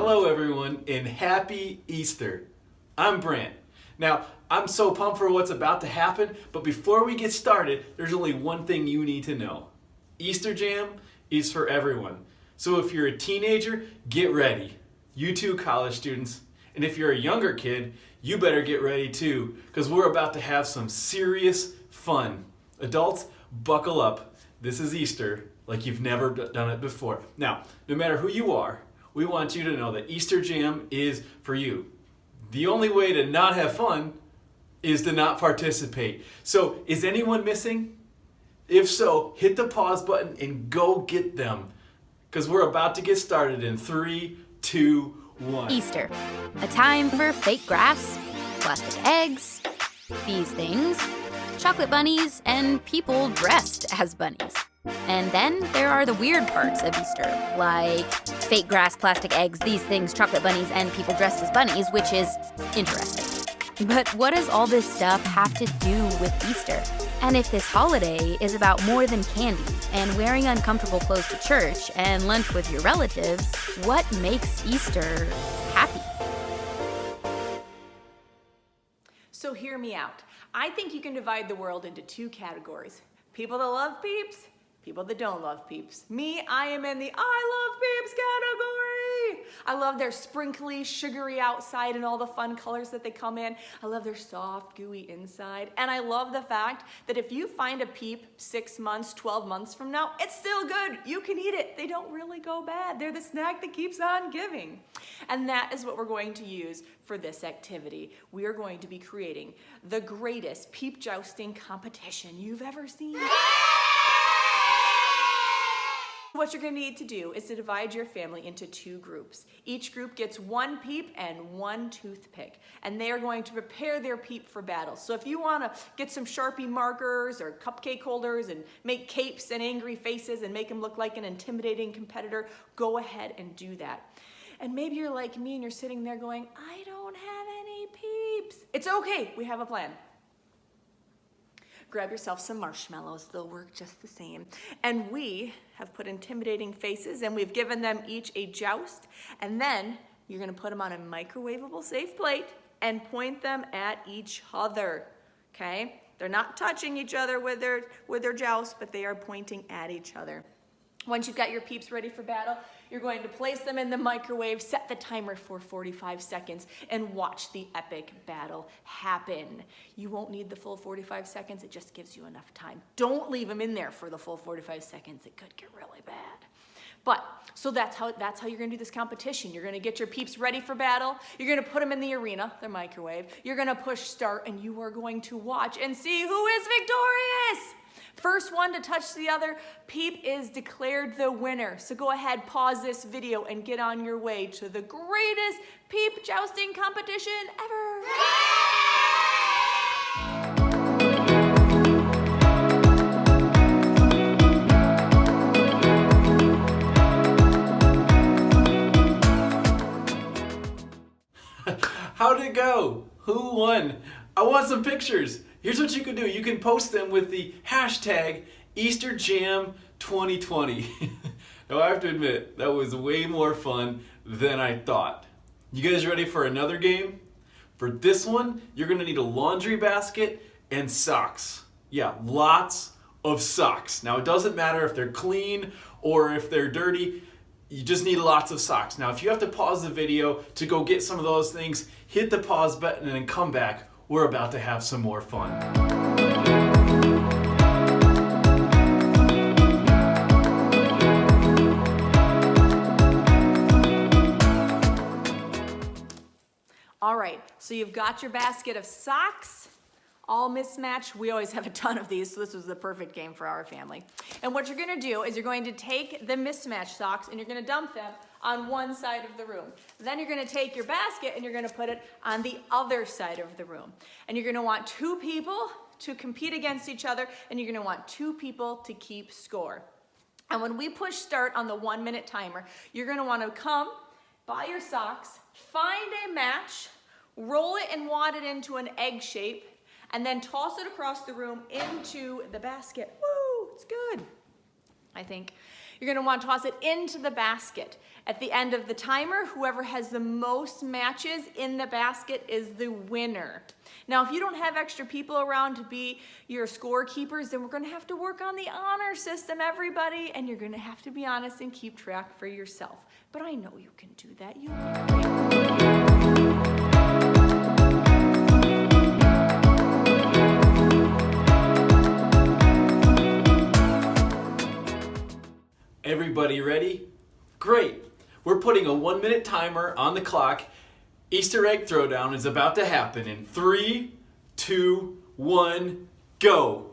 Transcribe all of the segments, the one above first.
Hello everyone and happy Easter. I'm Brant. Now, I'm so pumped for what's about to happen, but before we get started, there's only one thing you need to know. Easter Jam is for everyone. So if you're a teenager, get ready. You too, college students. And if you're a younger kid, you better get ready too, because we're about to have some serious fun. Adults, buckle up. This is Easter like you've never done it before. Now, no matter who you are, we want you to know that Easter Jam is for you. The only way to not have fun is to not participate. So, is anyone missing? If so, hit the pause button and go get them. Because we're about to get started in 3, 2, 1. Easter, a time for fake grass, plastic eggs, these things, chocolate bunnies, and people dressed as bunnies. And then there are the weird parts of Easter, like fake grass, plastic eggs, these things, chocolate bunnies, and people dressed as bunnies, which is interesting. But what does all this stuff have to do with Easter? And if this holiday is about more than candy and wearing uncomfortable clothes to church and lunch with your relatives, what makes Easter happy? So hear me out. I think you can divide the world into two categories. People that love Peeps, people that don't love Peeps. Me, I am in the I love Peeps category. I love their sprinkly, sugary outside and all the fun colors that they come in. I love their soft, gooey inside. And I love the fact that if you find a Peep 6 months, 12 months from now, it's still good. You can eat it. They don't really go bad. They're the snack that keeps on giving. And that is what we're going to use for this activity. We are going to be creating the greatest Peep jousting competition you've ever seen. What you're going to need to do is to divide your family into 2 groups. Each group gets 1 Peep and 1 toothpick, and they are going to prepare their Peep for battle. So if you want to get some Sharpie markers or cupcake holders and make capes and angry faces and make them look like an intimidating competitor, go ahead and do that. And maybe you're like me and you're sitting there going, I don't have any Peeps. It's okay, we have a plan. Grab yourself some marshmallows, they'll work just the same. And we have put intimidating faces and we've given them each a joust. And then you're gonna put them on a microwavable safe plate and point them at each other, okay? They're not touching each other with their joust, but they are pointing at each other. Once you've got your Peeps ready for battle, you're going to place them in the microwave, set the timer for 45 seconds, and watch the epic battle happen. You won't need the full 45 seconds, it just gives you enough time. Don't leave them in there for the full 45 seconds, it could get really bad. But, so that's how you're gonna do this competition. You're gonna get your Peeps ready for battle, you're gonna put them in the arena, their microwave, you're gonna push start, and you are going to watch and see who is victorious! First one to touch the other Peep is declared the winner. So go ahead, pause this video, and get on your way to the greatest Peep jousting competition ever. How'd it go? Who won? I want some pictures. Here's what you can do. You can post them with the hashtag EasterJam2020. Now I have to admit, that was way more fun than I thought. You guys ready for another game? For this one, you're gonna need a laundry basket and socks. Yeah, lots of socks. Now it doesn't matter if they're clean or if they're dirty, you just need lots of socks. Now if you have to pause the video to go get some of those things, hit the pause button and then come back. We're about to have some more fun. All right, so you've got your basket of socks, all mismatched. We always have a ton of these, so this was the perfect game for our family. And what you're gonna do is you're going to take the mismatched socks and you're gonna dump them on one side of the room. Then you're gonna take your basket and you're gonna put it on the other side of the room. And you're gonna want 2 people to compete against each other, and you're gonna want 2 people to keep score. And when we push start on the 1-minute timer, you're gonna wanna come buy your socks, find a match, roll it and wad it into an egg shape, and then toss it across the room into the basket. Woo, it's good, I think. You're going to want to toss it into the basket. At the end of the timer, whoever has the most matches in the basket is the winner. Now, if you don't have extra people around to be your scorekeepers, then we're going to have to work on the honor system, everybody, and you're going to have to be honest and keep track for yourself. But I know you can do that. You'll be great. Everybody ready? Great! We're putting a 1-minute timer on the clock. Easter egg throwdown is about to happen in 3, 2, 1, go!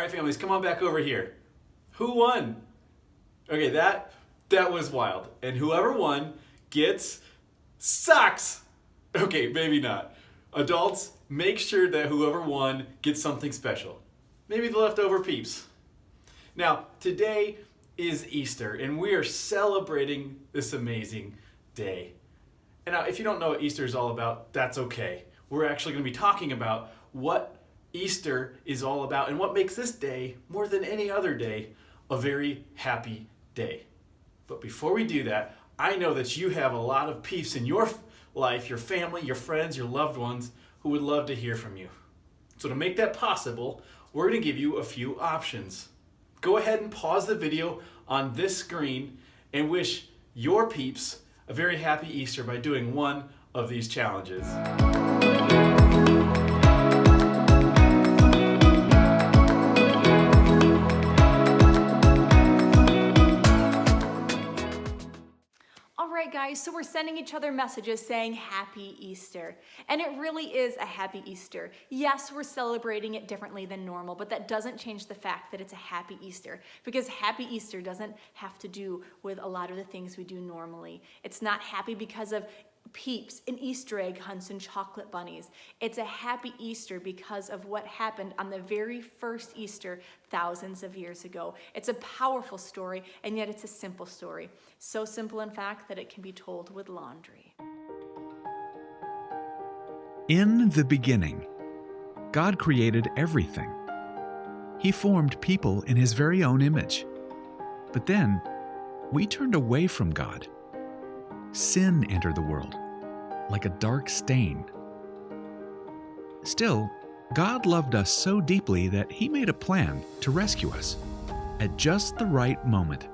Families, come on back over here. Who won? Okay, that was wild. And whoever won gets socks. Okay, maybe not. Adults, make sure that whoever won gets something special. Maybe the leftover peeps. Now, today is Easter, and we are celebrating this amazing day. And now, if you don't know what Easter is all about, that's okay. We're actually going to be talking about what Easter is all about and what makes this day, more than any other day, a very happy day. But before we do that, I know that you have a lot of peeps in your life, your family, your friends, your loved ones who would love to hear from you. So to make that possible, we're going to give you a few options. Go ahead and pause the video on this screen and wish your peeps a very happy Easter by doing one of these challenges. Guys, so we're sending each other messages saying Happy Easter. And it really is a happy Easter. Yes, we're celebrating it differently than normal, but that doesn't change the fact that it's a happy Easter. Because happy Easter doesn't have to do with a lot of the things we do normally. It's not happy because of peeps and Easter egg hunts and chocolate bunnies. It's a happy Easter because of what happened on the very first Easter thousands of years ago. It's a powerful story, and yet it's a simple story. So simple, in fact, that it can be told with laundry. In the beginning, God created everything. He formed people in His very own image. But then, we turned away from God. Sin entered the world, like a dark stain. Still, God loved us so deeply that He made a plan to rescue us. At just the right moment,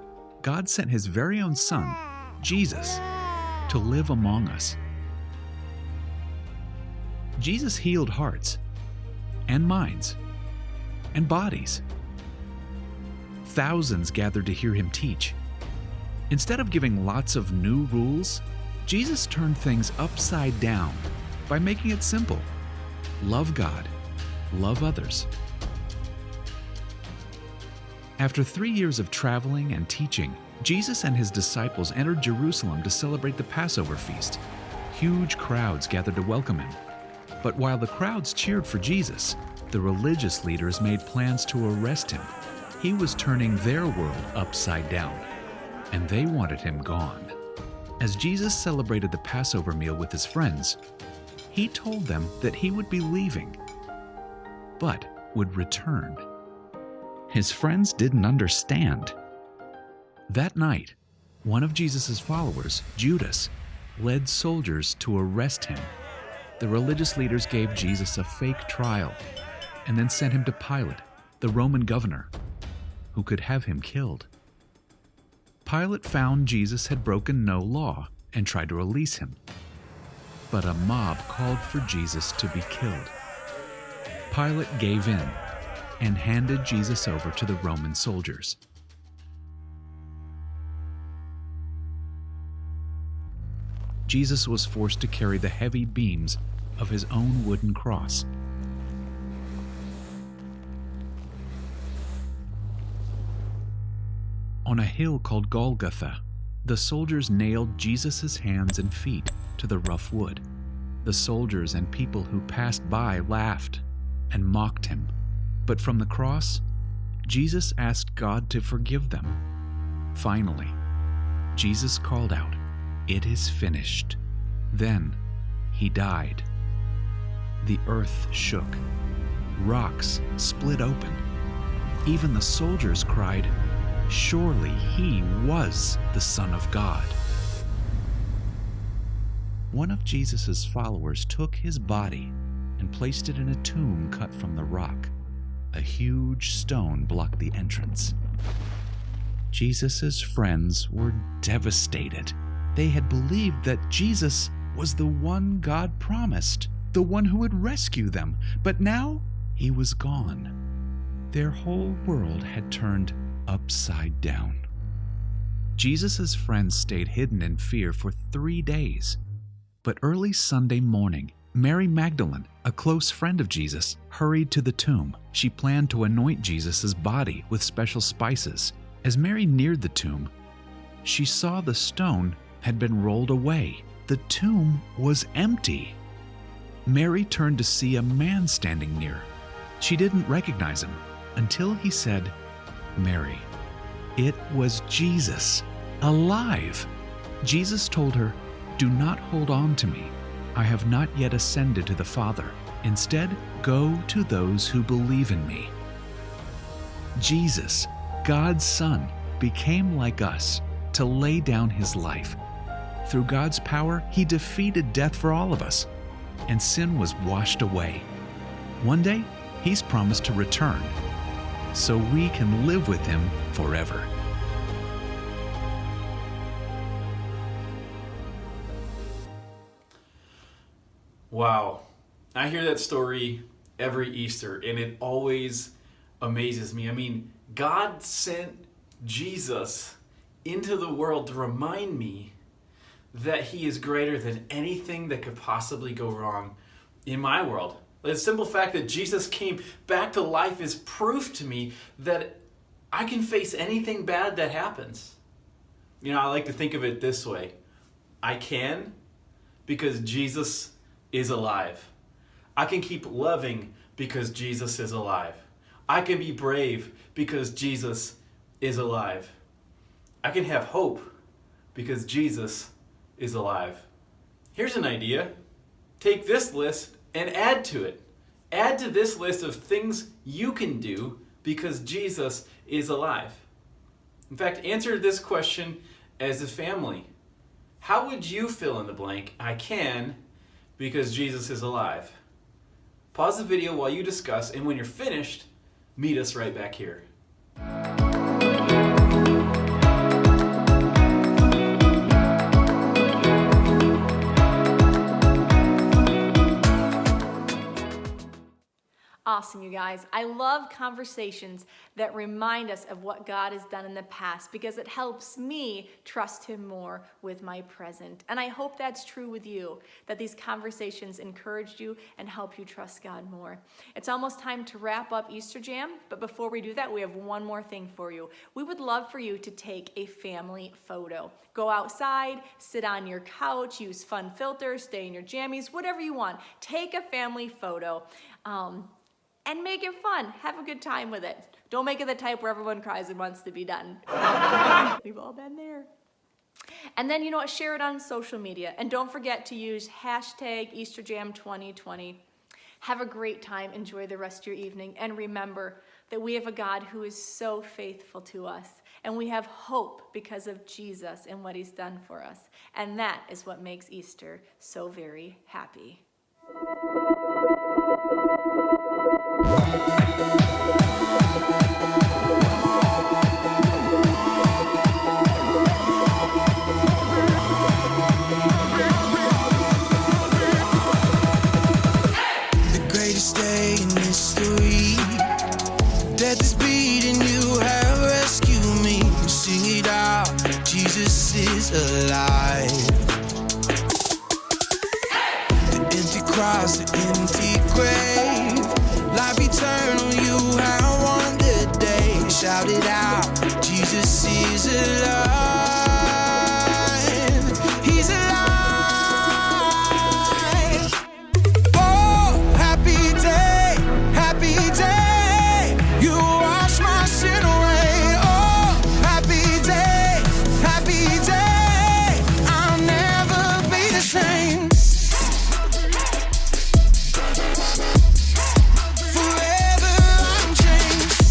God sent His very own Son, Jesus, to live among us. Jesus healed hearts, and minds, and bodies. Thousands gathered to hear Him teach. Instead of giving lots of new rules, Jesus turned things upside down by making it simple. Love God, love others. After 3 years of traveling and teaching, Jesus and His disciples entered Jerusalem to celebrate the Passover feast. Huge crowds gathered to welcome Him. But while the crowds cheered for Jesus, the religious leaders made plans to arrest Him. He was turning their world upside down, and they wanted Him gone. As Jesus celebrated the Passover meal with His friends, He told them that He would be leaving, but would return. His friends didn't understand. That night, one of Jesus' followers, Judas, led soldiers to arrest Him. The religious leaders gave Jesus a fake trial and then sent Him to Pilate, the Roman governor, who could have Him killed. Pilate found Jesus had broken no law and tried to release him. But a mob called for Jesus to be killed. Pilate gave in and handed Jesus over to the Roman soldiers. Jesus was forced to carry the heavy beams of his own wooden cross. On a hill called Golgotha, the soldiers nailed Jesus' hands and feet to the rough wood. The soldiers and people who passed by laughed and mocked him. But from the cross, Jesus asked God to forgive them. Finally, Jesus called out, "It is finished." Then he died. The earth shook. Rocks split open. Even the soldiers cried, "Surely he was the Son of God." One of Jesus' followers took his body and placed it in a tomb cut from the rock. A huge stone blocked the entrance. Jesus' friends were devastated. They had believed that Jesus was the one God promised, the one who would rescue them, but now he was gone. Their whole world had turned upside down. Jesus' friends stayed hidden in fear for 3 days. But early Sunday morning, Mary Magdalene, a close friend of Jesus, hurried to the tomb. She planned to anoint Jesus' body with special spices. As Mary neared the tomb, she saw the stone had been rolled away. The tomb was empty. Mary turned to see a man standing near. She didn't recognize him until he said, "Mary." It was Jesus, alive. Jesus told her, "Do not hold on to me. I have not yet ascended to the Father. Instead, go to those who believe in me." Jesus, God's Son, became like us to lay down his life. Through God's power, he defeated death for all of us, and sin was washed away. One day, he's promised to return, so we can live with him forever. Wow. I hear that story every Easter, and it always amazes me. I mean, God sent Jesus into the world to remind me that he is greater than anything that could possibly go wrong in my world. The simple fact that Jesus came back to life is proof to me that I can face anything bad that happens. You know, I like to think of it this way. I can because Jesus is alive. I can keep loving because Jesus is alive. I can be brave because Jesus is alive. I can have hope because Jesus is alive. Here's an idea. Take this list and add to it. Add to this list of things you can do because Jesus is alive. In fact, answer this question as a family. How would you fill in the blank? I can because Jesus is alive. Pause the video while you discuss, and when you're finished, meet us right back here. Awesome, you guys. I love conversations that remind us of what God has done in the past because it helps me trust him more with my present. And I hope that's true with you, that these conversations encouraged you and help you trust God more. It's almost time to wrap up Easter Jam, but before we do that, we have one more thing for you. We would love for you to take a family photo. Go outside, sit on your couch, use fun filters, stay in your jammies, whatever you want. Take a family photo. And make it fun. Have a good time with it. Don't make it the type where everyone cries and wants to be done. We've all been there. And then, share it on social media. And don't forget to use hashtag EasterJam2020. Have a great time. Enjoy the rest of your evening. And remember that we have a God who is so faithful to us. And we have hope because of Jesus and what he's done for us. And that is what makes Easter so very happy. across the empty grave. Life eternal, you have won the day. Shout it out, Jesus is alive. He's alive. Oh, happy day, happy day. You wash my sin away. Oh, happy day, happy day. I'll never be the same. Forever I'm changed.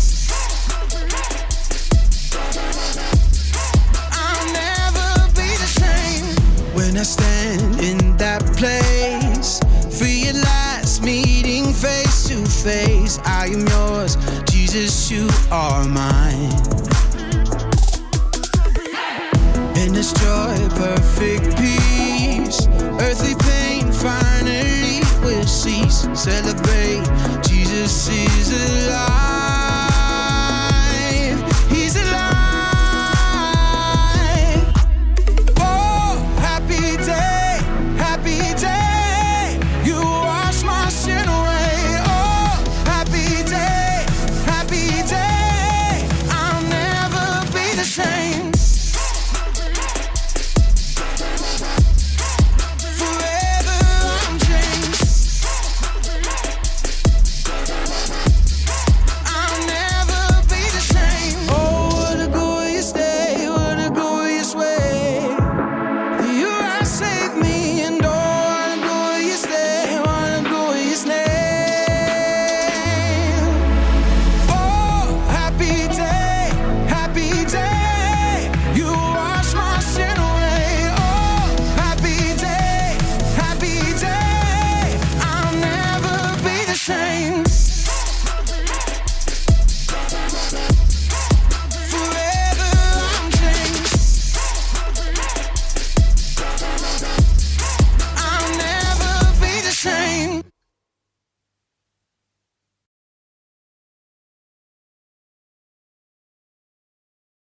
I'll never be the same. When I stand in that place, realize meeting face to face. I am yours, Jesus, you are mine. In this joy, perfect peace, earthly pain finally will cease. Celebrate